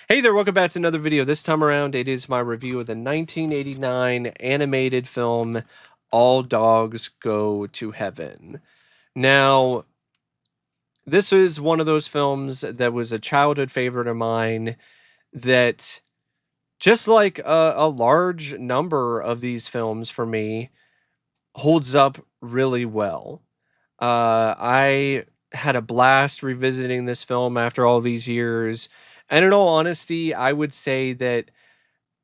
Hey there, welcome back to another video. This time around, it is my review of the 1989 animated film, All Dogs Go to Heaven. Now, this is one of those films that was a childhood favorite of mine that, just like a large number of these films for me, holds up really well. I had a blast revisiting this film after all these years, and in all honesty, I would say that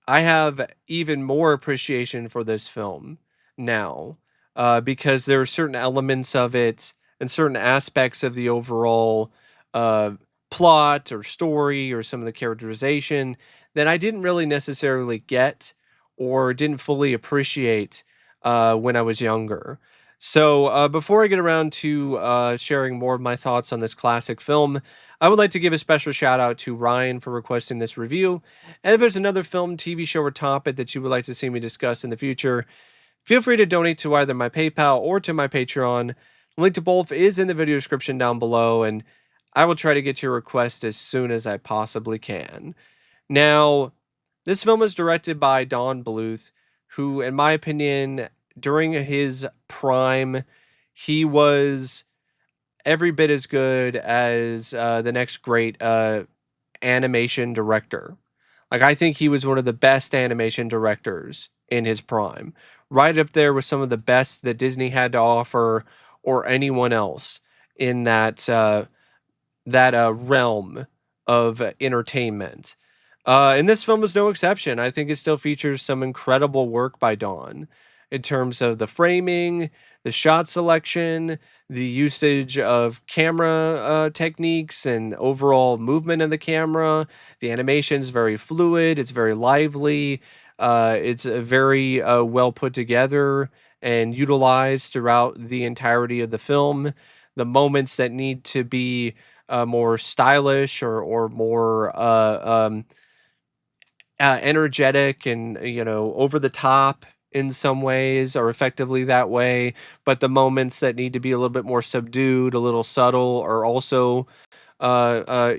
I have even more appreciation for this film now, because there are certain elements of it and certain aspects of the overall uh, plot or story or some of the characterization that I didn't really necessarily get or didn't fully appreciate when I was younger. So, before I get around to sharing more of my thoughts on this classic film, I would like to give a special shout out to Ryan for requesting this review. And if there's another film, TV show, or topic that you would like to see me discuss in the future, feel free to donate to either my PayPal or to my Patreon. The link to both is in the video description down below, and I will try to get your request as soon as I possibly can. Now, this film is directed by Don Bluth, who, in my opinion, during his prime, he was every bit as good as the next great animation director. Like, I think he was one of the best animation directors in his prime, right up there with some of the best that Disney had to offer, or anyone else in that realm of entertainment. And this film is no exception. I think it still features some incredible work by Don in terms of the framing, the shot selection, the usage of camera techniques, and overall movement of the camera. The animation is very fluid, it's very lively, it's very well put together and utilized throughout the entirety of the film. The moments that need to be more stylish or more energetic and over the top in some ways are effectively that way, but the moments that need to be a little bit more subdued, a little subtle, are also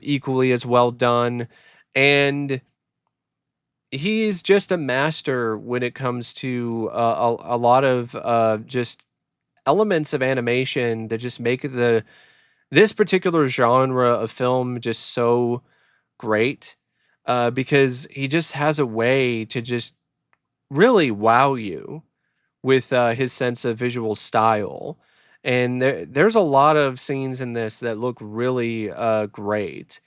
equally as well done. And he's just a master when it comes to a lot of just elements of animation that just make this particular genre of film just so great, because he just has a way to just really wow you with his sense of visual style. And there's a lot of scenes in this that look really great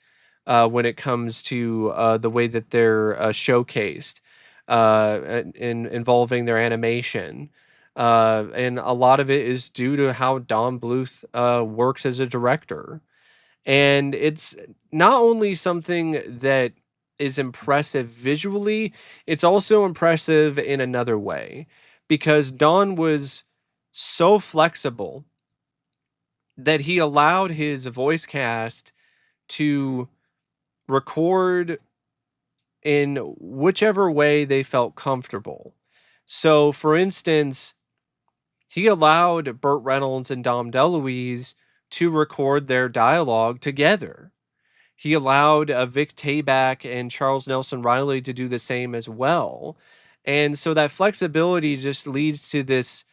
when it comes to the way that they're showcased in involving their animation. And a lot of it is due to how Don Bluth works as a director. And it's not only something that is impressive visually, it's also impressive in another way, because Don was so flexible that he allowed his voice cast to record in whichever way they felt comfortable. So, for instance, he allowed Burt Reynolds and Dom DeLuise to record their dialogue together. He allowed Vic Tayback and Charles Nelson Reilly to do the same as well. And so that flexibility just leads to this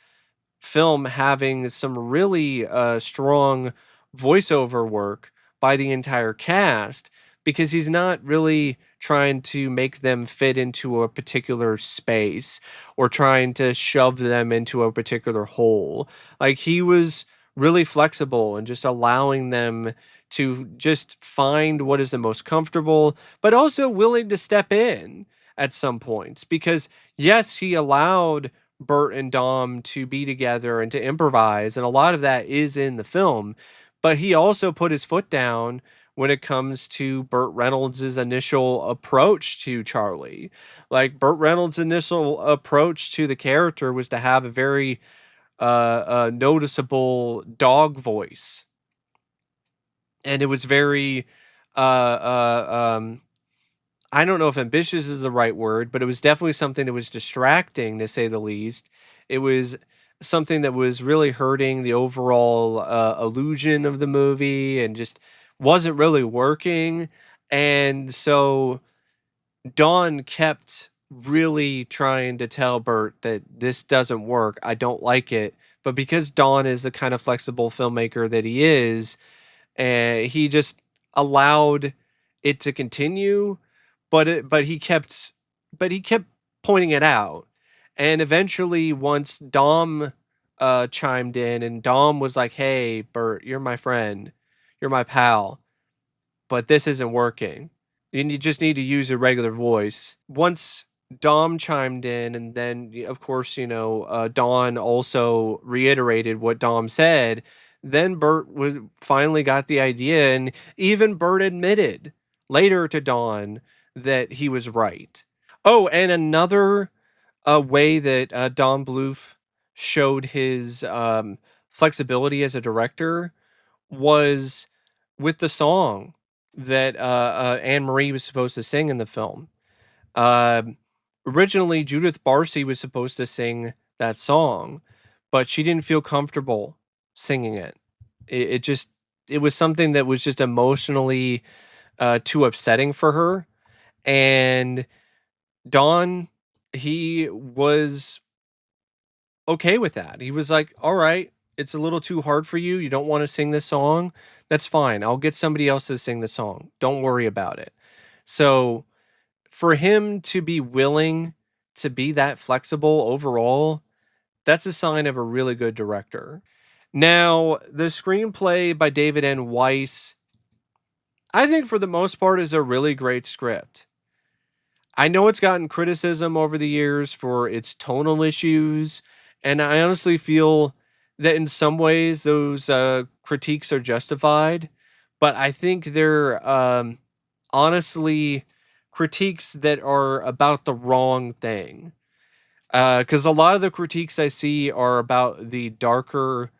film having some really strong voiceover work by the entire cast, because he's not really trying to make them fit into a particular space or trying to shove them into a particular hole. Like, he was really flexible and just allowing them to just find what is the most comfortable, but also willing to step in at some points, because yes, he allowed Bert and Dom to be together and to improvise, and a lot of that is in the film. But he also put his foot down when it comes to Burt Reynolds' initial approach to Charlie. Like, Burt Reynolds' initial approach to the character was to have a very noticeable dog voice, and it was very uh, I don't know if ambitious is the right word, but it was definitely something that was distracting, to say the least. It was something that was really hurting the overall illusion of the movie and just wasn't really working. And so Dawn kept really trying to tell Burt that this doesn't work. I don't like it. But because Dawn is the kind of flexible filmmaker that he is, and he just allowed it to continue, but he kept pointing it out. And eventually once Dom chimed in, and Dom was like, "Hey, Bert, you're my friend. You're my pal, but this isn't working. And you just need to use a regular voice." Once Dom chimed in, and then of course, Dawn also reiterated what Dom said. Then Bert was finally got the idea, and even Bert admitted later to Dawn that he was right. Oh, and another way that Don Bluth showed his flexibility as a director was with the song that Anne Marie was supposed to sing in the film. Um Originally, Judith Barsi was supposed to sing that song, but she didn't feel comfortable singing it. It was something that was just emotionally too upsetting for her. And Don, he was okay with that. He was like, "All right, it's a little too hard for you. You don't want to sing this song. That's fine. I'll get somebody else to sing the song. Don't worry about it." So, for him to be willing to be that flexible overall, that's a sign of a really good director. Now, the screenplay by David N. Weiss, I think for the most part is a really great script. I know it's gotten criticism over the years for its tonal issues, and I honestly feel that in some ways those critiques are justified, but I think they're honestly critiques that are about the wrong thing. Because a lot of the critiques I see are about the darker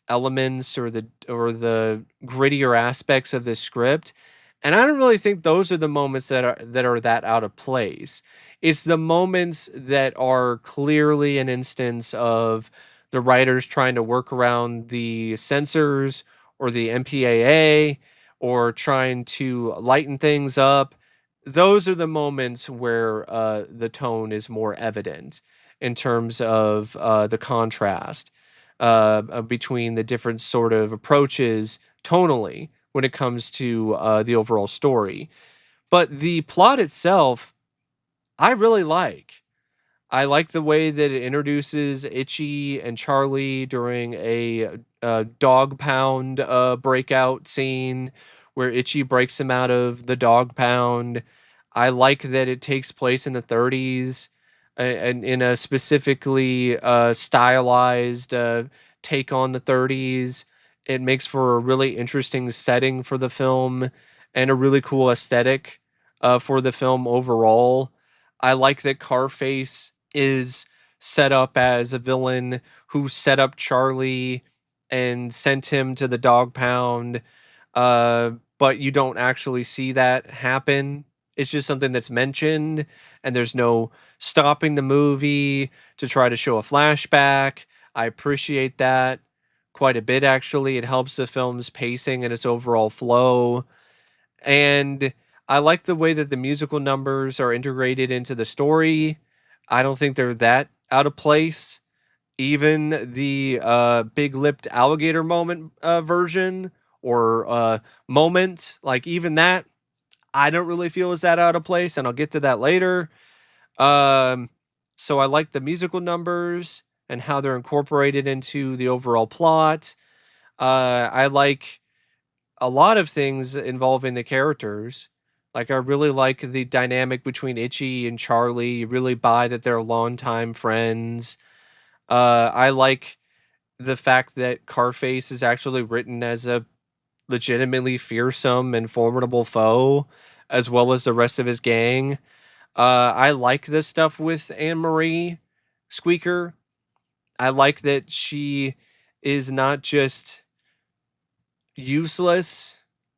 elements or the grittier aspects of the script, and I don't really think those are the moments that are out of place. It's the moments that are clearly an instance of the writers trying to work around the censors or the MPAA, or trying to lighten things up. Those are the moments where the tone is more evident in terms of the contrast between the different sort of approaches tonally when it comes to the overall story. But the plot itself, I really like. I like the way that it introduces Itchy and Charlie during a dog pound breakout scene where Itchy breaks him out of the dog pound. I like that it takes place in the 30s, and in a specifically stylized take on the 30s. It makes for a really interesting setting for the film and a really cool aesthetic for the film overall. I like that Carface is set up as a villain who set up Charlie and sent him to the dog pound. But you don't actually see that happen. It's just something that's mentioned, and there's no stopping the movie to try to show a flashback. I appreciate that quite a bit, actually. It helps the film's pacing and its overall flow. And I like the way that the musical numbers are integrated into the story. I don't think they're that out of place. Even the big lipped alligator moment version or moment, like even that, I don't really feel is that out of place, and I'll get to that later. Um, so I like the musical numbers and how they're incorporated into the overall plot. I like a lot of things involving the characters. Like, I really like the dynamic between Itchy and Charlie. You really buy that they're longtime friends. I like the fact that Carface is actually written as a legitimately fearsome and formidable foe, as well as the rest of his gang. I like this stuff with Anne Marie Squeaker. I like that she is not just useless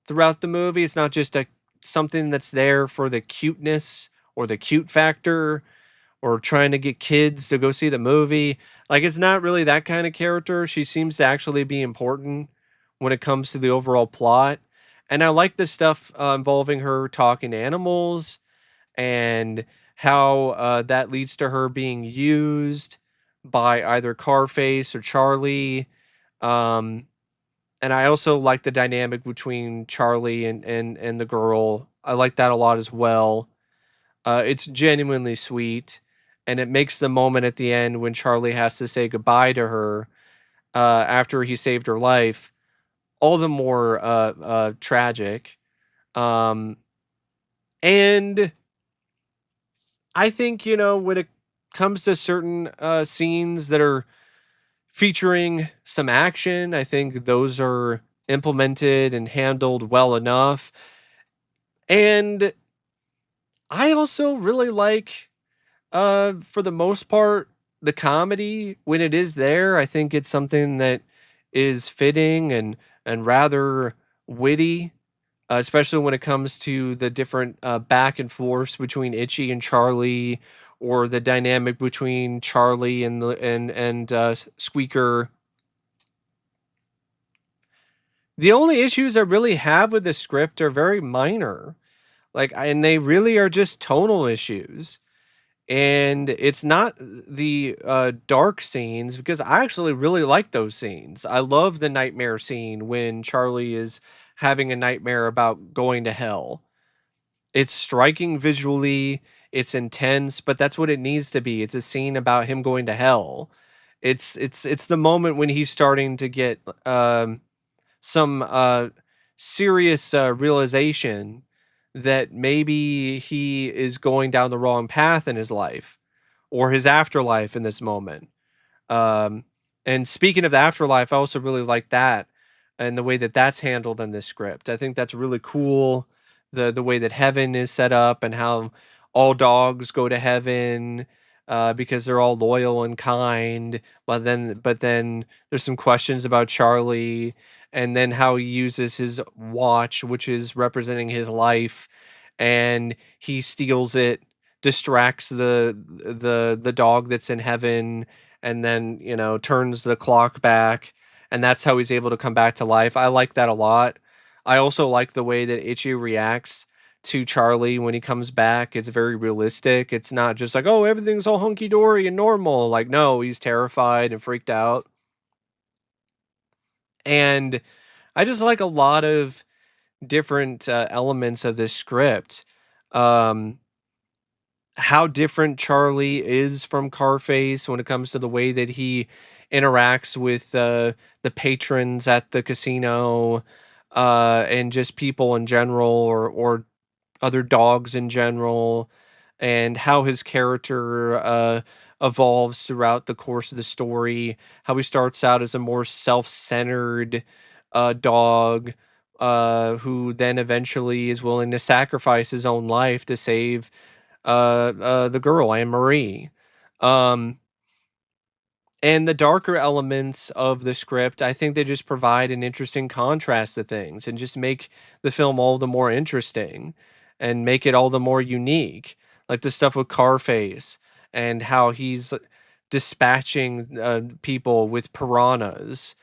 throughout the movie. It's not just a something that's there for the cuteness or the cute factor or trying to get kids to go see the movie. Like, it's not really that kind of character. She seems to actually be important when it comes to the overall plot. And I like the stuff involving her talking to animals. and how that leads to her being used by either Carface or Charlie. Um, and I also like the dynamic between Charlie and the girl. I like that a lot as well. It's genuinely sweet, and it makes the moment at the end when Charlie has to say goodbye to her after he saved her life all the more tragic. Um, and I think, when it comes to certain scenes that are featuring some action, I think those are implemented and handled well enough. And I also really like, for the most part, the comedy when it is there. I think it's something that is fitting and rather witty, especially when it comes to the different back and forths between Itchy and Charlie, or the dynamic between Charlie and Squeaker. The only issues I really have with the script are very minor, and they really are just tonal issues. And it's not the dark scenes, because I actually really like those scenes. I love the nightmare scene when Charlie is having a nightmare about going to hell. It's striking visually, it's intense, but that's what it needs to be. It's a scene about him going to hell. It's the moment when he's starting to get some serious realization that maybe he is going down the wrong path in his life, or his afterlife in this moment. Um, and speaking of the afterlife, I also really like that, and the way that that's handled in this script. I think that's really cool. The way that heaven is set up, and how all dogs go to heaven because they're all loyal and kind. But then there's some questions about Charlie, and then how he uses his watch, which is representing his life, and he steals it, distracts the dog that's in heaven, and then turns the clock back, and that's how he's able to come back to life. I like that a lot. I also like the way that Itchy reacts to Charlie when he comes back. It's very realistic. It's not just like, oh, everything's all hunky dory and normal. Like, no, he's terrified and freaked out. And I just like a lot of different elements of this script. um how different Charlie is from Carface when it comes to the way that he interacts with the patrons at the casino, and just people in general, or other dogs in general, and how his character evolves throughout the course of the story. How he starts out as a more self-centered dog, who then eventually is willing to sacrifice his own life to save the girl, Anne Marie. Um, and the darker elements of the script, I think they just provide an interesting contrast to things, and just make the film all the more interesting, and make it all the more unique. Like the stuff with Carface, and how he's dispatching people with piranhas,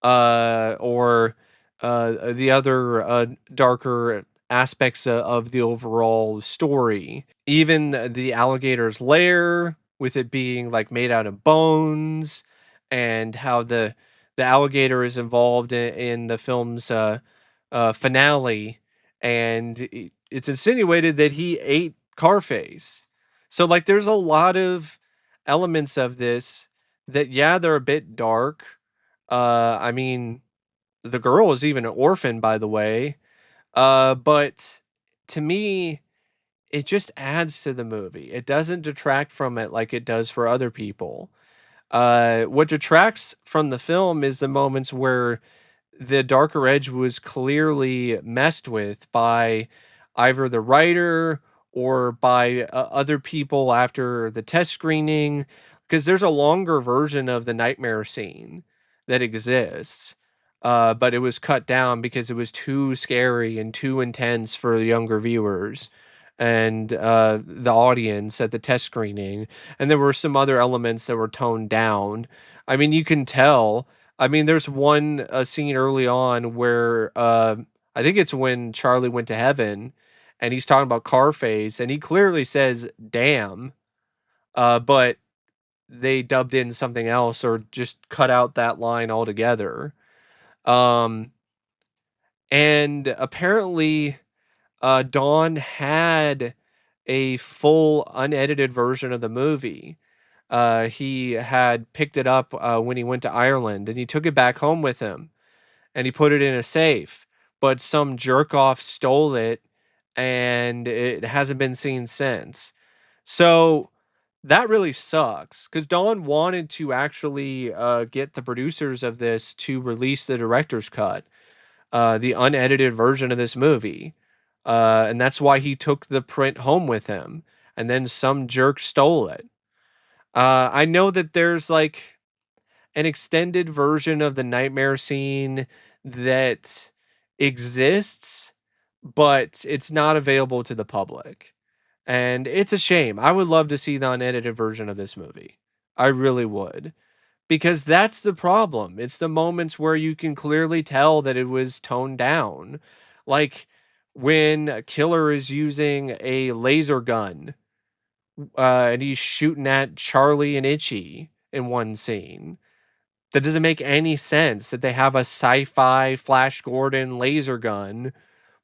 or the other darker aspects of the overall story. Even the alligator's lair, with it being like made out of bones, and how the alligator is involved in the film's finale, and it's insinuated that he ate Carface. So like, there's a lot of elements of this that, yeah, they're a bit dark. I mean, the girl is even an orphan, by the way. But to me, it just adds to the movie. It doesn't detract from it like it does for other people. What detracts from the film is the moments where the darker edge was clearly messed with by either the writer, or by other people after the test screening, because there's a longer version of the nightmare scene that exists, but it was cut down because it was too scary and too intense for the younger viewers and the audience at the test screening. And there were some other elements that were toned down. I mean, you can tell. I mean, there's one scene early on where I think it's when Charlie went to heaven, and he's talking about Carface, and he clearly says "damn," but they dubbed in something else or just cut out that line altogether. Um, and apparently, Don had a full unedited version of the movie. He had picked it up when he went to Ireland, and he took it back home with him, and he put it in a safe. But some jerk off stole it, and it hasn't been seen since. So that really sucks because Don wanted to actually get the producers of this to release the director's cut, the unedited version of this movie. And that's why he took the print home with him. And then some jerk stole it. I know that there's like an extended version of the nightmare scene that exists, but it's not available to the public. And it's a shame. I would love to see the unedited version of this movie. I really would. Because that's the problem. It's the moments where you can clearly tell that it was toned down. Like when a killer is using a laser gun and he's shooting at Charlie and Itchy in one scene. That doesn't make any sense that they have a sci-fi Flash Gordon laser gun,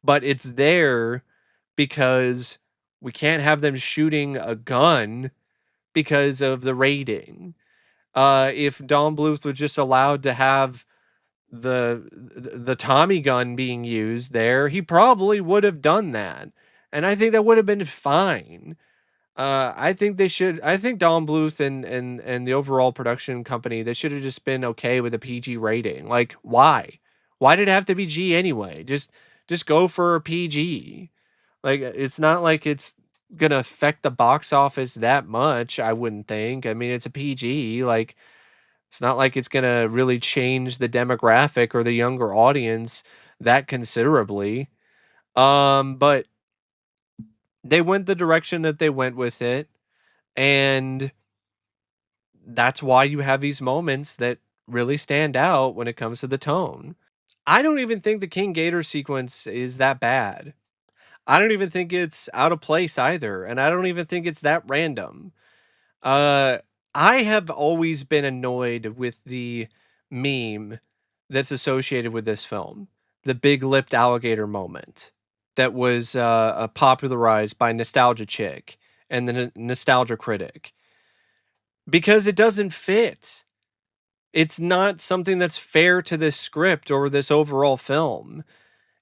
but it's there because we can't have them shooting a gun because of the rating. If Don Bluth was just allowed to have the Tommy gun being used there, he probably would have done that. And I think that would have been fine. I think they should. I think Don Bluth and the overall production company, they should have just been okay with a PG rating. Like, why? Why did it have to be G anyway? Just go for a PG. Like, it's not like it's gonna affect the box office that much. I wouldn't think. I mean, it's a PG. Like, it's not like it's gonna really change the demographic or the younger audience that considerably. But they went the direction that they went with it, and that's why you have these moments that really stand out when it comes to the tone. I don't even think the King Gator sequence is that bad. I don't even think it's out of place either, and I don't even think it's that random. Uh, I have always been annoyed with the meme that's associated with this film, the big lipped alligator moment that was popularized by Nostalgia Chick and the Nostalgia Critic because it doesn't fit. It's not something that's fair to this script or this overall film.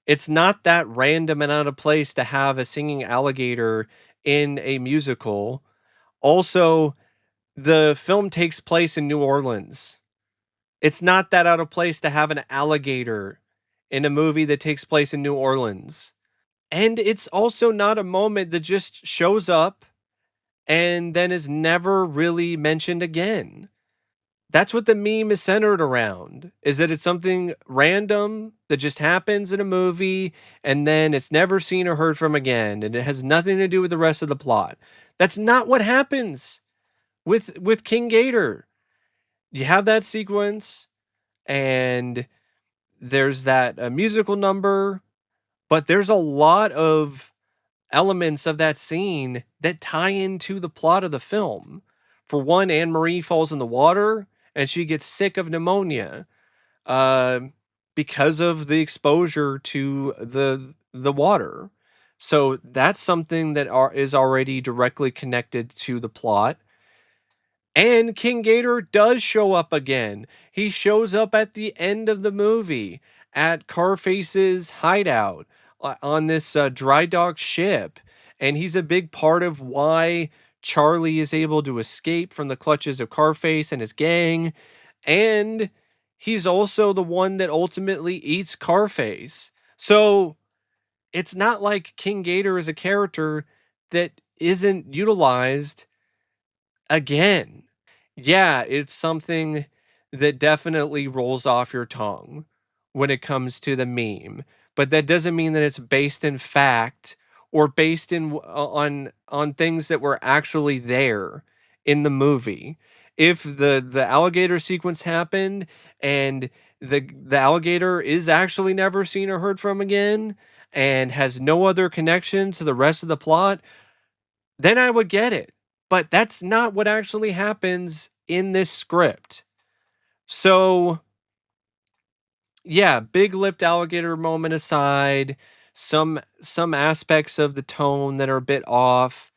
It's not that random and out of place to have a singing alligator in a musical. Also, the film takes place in New Orleans. It's not that out of place to have an alligator in a movie that takes place in New Orleans. And it's also not a moment that just shows up and then is never really mentioned again. That's what the meme is centered around, is that it's something random that just happens in a movie and then it's never seen or heard from again and it has nothing to do with the rest of the plot. That's not what happens with King Gator. You have that sequence and there's that musical number, but there's a lot of elements of that scene that tie into the plot of the film. For one, Anne Marie falls in the water and she gets sick of pneumonia uh, because of the exposure to the water. So that's something that is already directly connected to the plot. And King Gator does show up again. He shows up at the end of the movie at Carface's hideout on this dry dock ship. And he's a big part of why Charlie is able to escape from the clutches of Carface and his gang. And he's also the one that ultimately eats Carface. So it's not like King Gator is a character that isn't utilized again. Yeah, it's something that definitely rolls off your tongue when it comes to the meme, but that doesn't mean that it's based in fact or based in on things that were actually there in the movie. If the alligator sequence happened and the alligator is actually never seen or heard from again and has no other connection to the rest of the plot, then I would get it. But that's not what actually happens in this script. So, yeah, big lipped alligator moment aside, some aspects of the tone that are a bit off.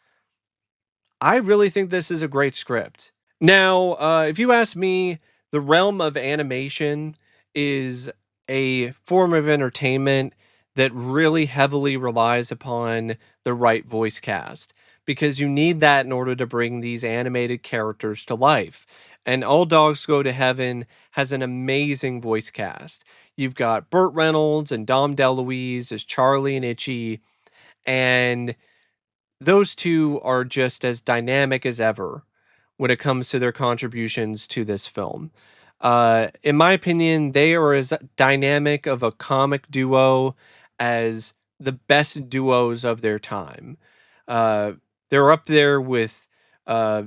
I really think this is a great script. Now, if you ask me, the realm of animation is a form of entertainment that really heavily relies upon the right voice cast because you need that in order to bring these animated characters to life. And All Dogs Go to Heaven has an amazing voice cast. You've got Burt Reynolds and Dom DeLuise as Charlie and Itchy, and those two are just as dynamic as ever when it comes to their contributions to this film. In my opinion, they are as dynamic of a comic duo as the best duos of their time. Uh, they're up there with uh,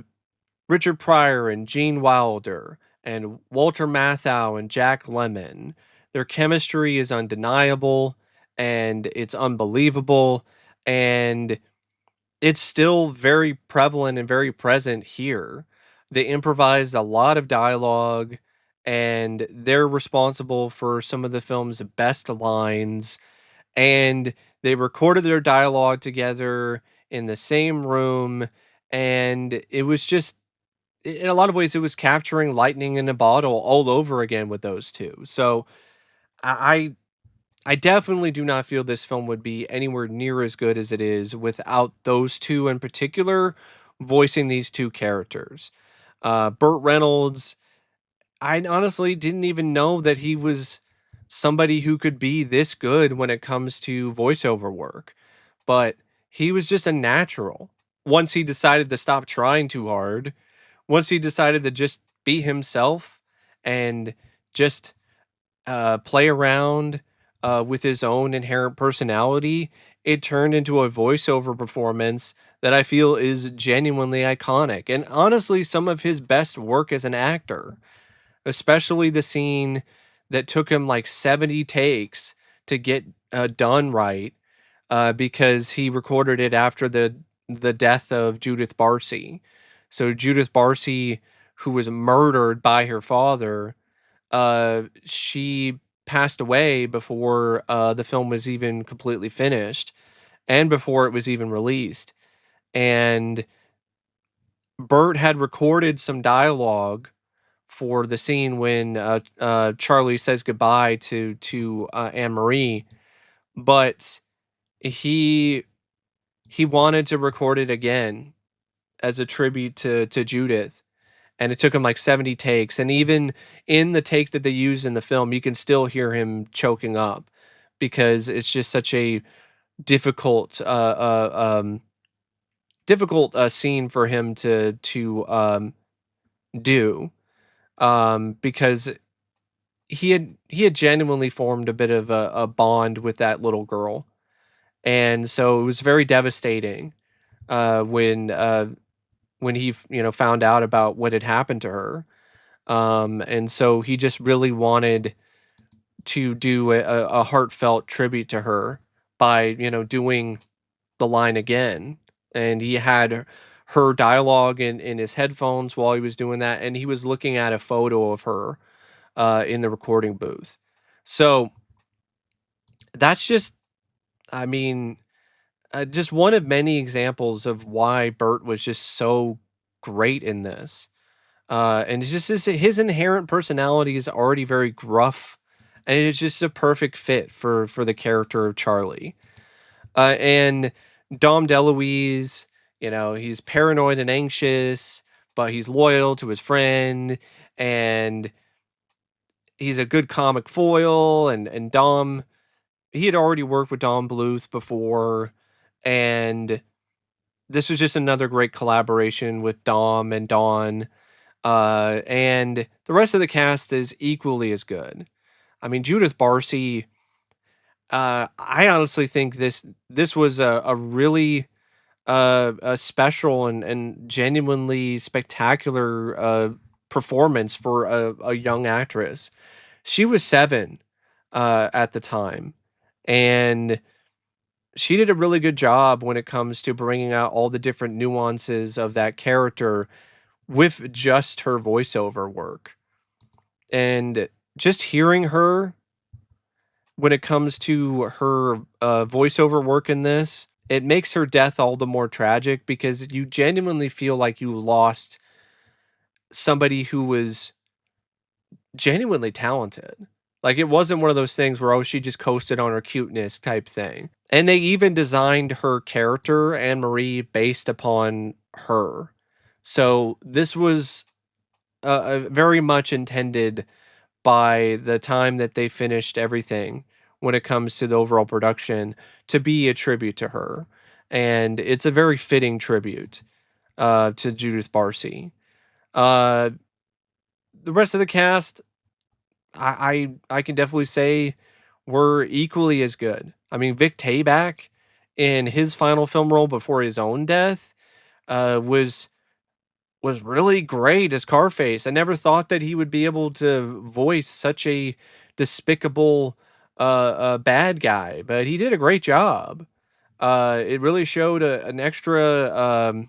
Richard Pryor and Gene Wilder and Walter Matthau and Jack Lemmon. Their chemistry is undeniable and it's unbelievable. And it's still very prevalent and very present here. They improvised a lot of dialogue, and they're responsible for some of the film's best lines, and they recorded their dialogue together in the same room, and it was just in a lot of ways, it was capturing lightning in a bottle all over again with those 2. So, I I definitely do not feel this film would be anywhere near as good as it is without those 2 in particular voicing these 2 characters. Burt Reynolds, I honestly didn't even know that he was somebody who could be this good when it comes to voiceover work, but he was just a natural. Once he decided to stop trying too hard, once he decided to just be himself and just play around with his own inherent personality, it turned into a voiceover performance that I feel is genuinely iconic. And honestly, some of his best work as an actor, especially the scene that took him like 70 takes to get done right, because he recorded it after the death of Judith Barsi. So Judith Barsi, who was murdered by her father, she passed away before the film was even completely finished and before it was even released. And Burt had recorded some dialogue for the scene when Charlie says goodbye to Anne Marie, but he he wanted to record it again as a tribute to Judith, and it took him like 70 takes, and even in the take that they used in the film, you can still hear him choking up because it's just such a difficult scene for him to do, because he had genuinely formed a bit of a bond with that little girl, and so it was very devastating when he found out about what had happened to her. And so he just really wanted to do a heartfelt tribute to her by, doing the line again. And he had her dialogue in his headphones while he was doing that. And he was looking at a photo of her in the recording booth. So that's just, I mean, just one of many examples of why Burt was just so great in this. And it's just his inherent personality is already very gruff, and it's just a perfect fit for the character of Charlie. And Dom DeLuise, he's paranoid and anxious, but he's loyal to his friend, and he's a good comic foil. And Dom, he had already worked with Don Bluth before, and this was just another great collaboration with Dom and Don. And the rest of the cast is equally as good. I mean, Judith Barsi, I honestly think this was a really a special and genuinely spectacular performance for a young actress. She was 7, at the time, and she did a really good job when it comes to bringing out all the different nuances of that character with just her voiceover work. And just hearing her when it comes to her, voiceover work in this, it makes her death all the more tragic because you genuinely feel like you lost somebody who was genuinely talented. Like, it wasn't one of those things where, oh, she just coasted on her cuteness type thing. And they even designed her character, Anne Marie, based upon her. So this was very much intended by the time that they finished everything when it comes to the overall production to be a tribute to her. And it's a very fitting tribute to Judith Barsi. Uh, the rest of the cast, I can definitely say were equally as good. I mean, Vic Tayback in his final film role before his own death was really great as Carface. I never thought that he would be able to voice such a despicable bad guy, but he did a great job. It really showed an extra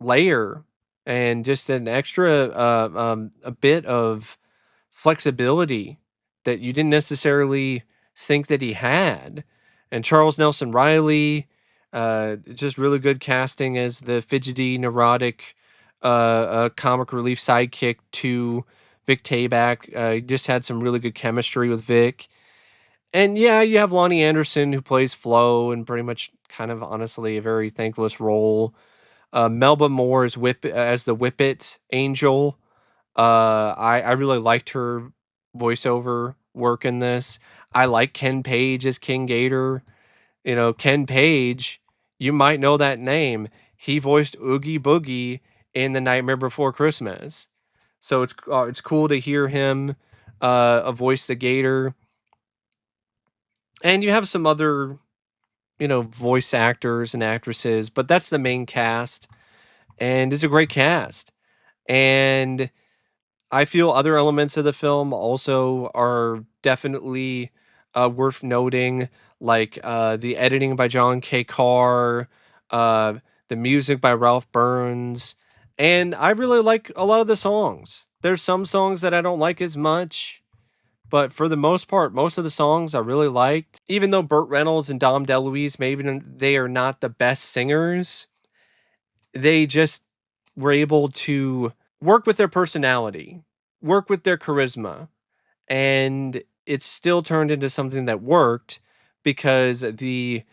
layer and just an extra a bit of flexibility that you didn't necessarily think that he had. And Charles Nelson Reilly, just really good casting as the fidgety, neurotic, comic relief sidekick to Vic Tayback. He just had some really good chemistry with Vic. And yeah, you have Lonnie Anderson who plays Flo and pretty much kind of honestly a very thankless role. Melba Moore as the Whippet Angel. I really liked her voiceover work in this. I like Ken Page as King Gator. You know, Ken Page, you might know that name. He voiced Oogie Boogie in The Nightmare Before Christmas. So it's cool to hear him voice the Gator. And you have some other, voice actors and actresses, but that's the main cast, and it's a great cast. And I feel other elements of the film also are definitely worth noting, like the editing by John K. Carr, uh, the music by Ralph Burns, and I really like a lot of the songs. There's some songs that I don't like as much, but for the most part, most of the songs I really liked. Even though Burt Reynolds and Dom DeLuise, maybe they are not the best singers, they just were able to work with their personality, work with their charisma, and it still turned into something that worked because the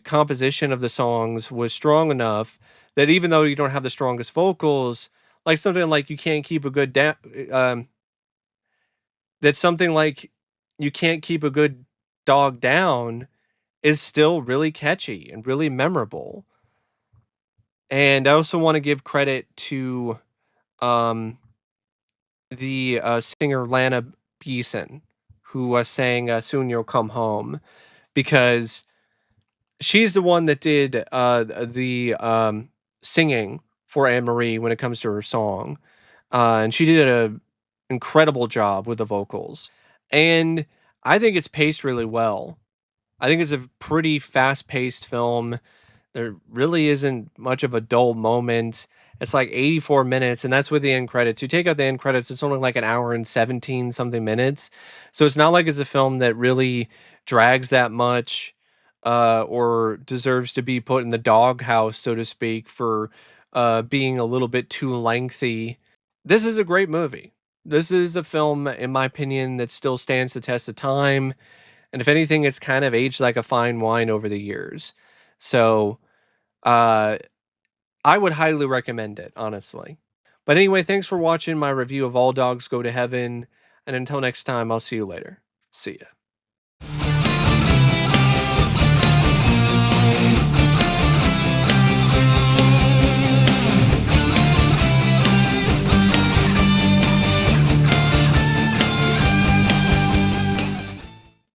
composition of the songs was strong enough that even though you don't have the strongest vocals, like something like you can't keep a good that's something like you can't keep a good dog down is still really catchy and really memorable. And I also want to give credit to um the singer Lana Beeson, who sang "Soon You'll Come Home," because she's the one that did the singing for Anne Marie when it comes to her song, and she did an incredible job with the vocals. And I think it's paced really well. I think it's a pretty fast-paced film. There really isn't much of a dull moment. It's like 84 minutes, and that's with the end credits. You take out the end credits, it's only like an hour and 17 something minutes. So it's not like it's a film that really drags that much or deserves to be put in the doghouse, so to speak, for being a little bit too lengthy. This is a great movie. This is a film, in my opinion, that still stands the test of time. And if anything, it's kind of aged like a fine wine over the years. So, uh, I would highly recommend it, honestly. But anyway, thanks for watching my review of All Dogs Go to Heaven, and until next time, I'll see you later. See ya.